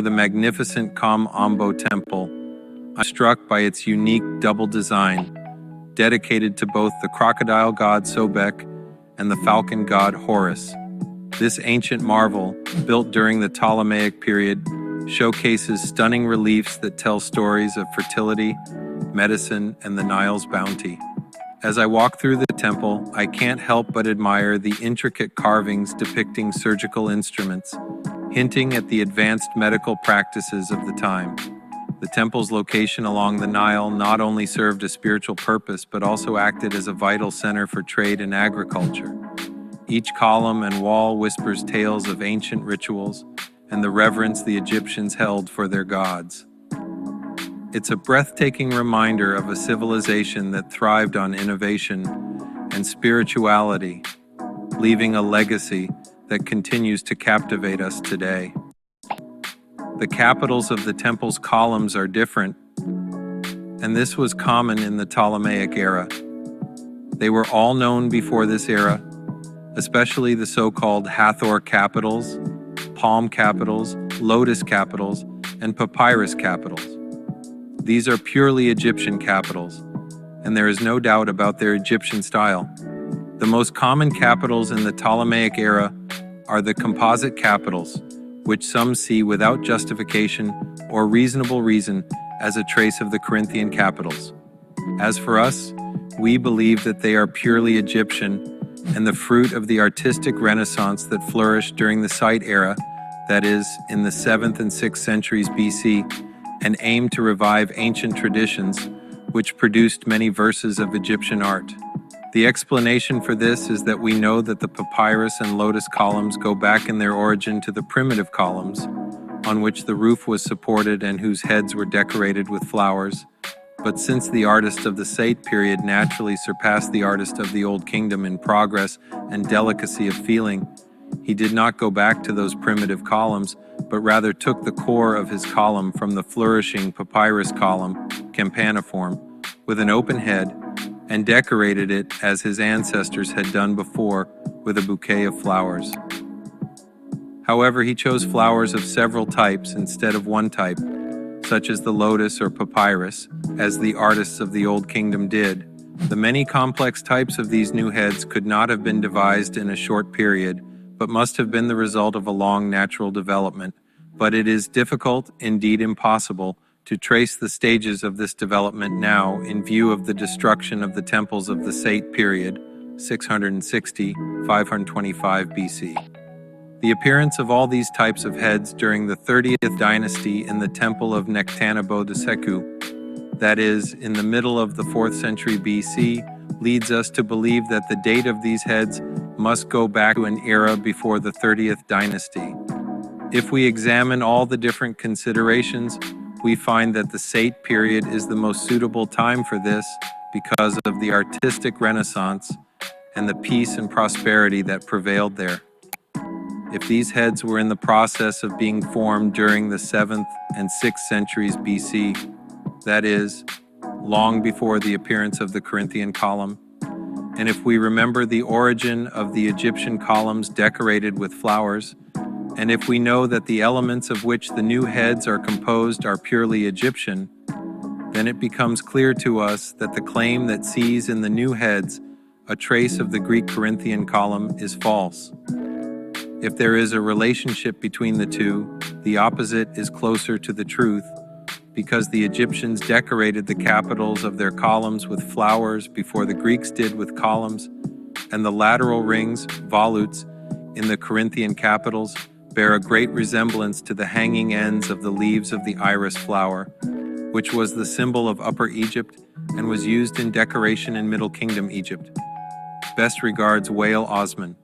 the magnificent Ombo temple, I'm struck by its unique double design, dedicated to both the crocodile god Sobek and the falcon god Horus. This ancient marvel, built during the Ptolemaic period, showcases stunning reliefs that tell stories of fertility, medicine, and the Nile's bounty. As I walk through the temple, I can't help but admire the intricate carvings depicting surgical instruments, hinting at the advanced medical practices of the time. The temple's location along the Nile not only served a spiritual purpose but also acted as a vital center for trade and agriculture. Each column and wall whispers tales of ancient rituals and the reverence the Egyptians held for their gods. It's a breathtaking reminder of a civilization that thrived on innovation and spirituality, leaving a legacy that continues to captivate us today. The capitals of the temple's columns are different, and this was common in the Ptolemaic era. They were all known before this era, especially the so-called Hathor capitals, palm capitals, lotus capitals, and papyrus capitals. These are purely Egyptian capitals, and there is no doubt about their Egyptian style. The most common capitals in the Ptolemaic era are the composite capitals, which some see without justification or reasonable reason as a trace of the Corinthian capitals. As for us, we believe that they are purely Egyptian and the fruit of the artistic renaissance that flourished during the Site era, that is, in the 7th and 6th centuries BC, and aimed to revive ancient traditions, which produced many verses of Egyptian art. The explanation for this is that we know that the papyrus and lotus columns go back in their origin to the primitive columns, on which the roof was supported and whose heads were decorated with flowers. But since the artist of the Sate period naturally surpassed the artist of the Old Kingdom in progress and delicacy of feeling, he did not go back to those primitive columns, but rather took the core of his column from the flourishing papyrus column, campaniform, with an open head, and decorated it as his ancestors had done before with a bouquet of flowers. However, he chose flowers of several types instead of one type, such as the lotus or papyrus, as the artists of the Old Kingdom did. The many complex types of these new heads could not have been devised in a short period, but must have been the result of a long natural development. But it is difficult, indeed impossible, to trace the stages of this development now in view of the destruction of the temples of the Sate period, 660–525 BC. The appearance of all these types of heads during the 30th dynasty in the temple of Nektanebo-Seku, that is, in the middle of the 4th century BC, leads us to believe that the date of these heads must go back to an era before the 30th dynasty. If we examine all the different considerations, we find that the Sate period is the most suitable time for this because of the artistic renaissance and the peace and prosperity that prevailed there. If these heads were in the process of being formed during the 7th and 6th centuries BC, that is, long before the appearance of the Corinthian column, and if we remember the origin of the Egyptian columns decorated with flowers, and if we know that the elements of which the new heads are composed are purely Egyptian, then it becomes clear to us that the claim that sees in the new heads a trace of the Greek Corinthian column is false. If there is a relationship between the two, the opposite is closer to the truth, because the Egyptians decorated the capitals of their columns with flowers before the Greeks did with columns, and the lateral rings, volutes, in the Corinthian capitals bear a great resemblance to the hanging ends of the leaves of the iris flower, which was the symbol of Upper Egypt and was used in decoration in Middle Kingdom Egypt. Best regards, Wael Osman.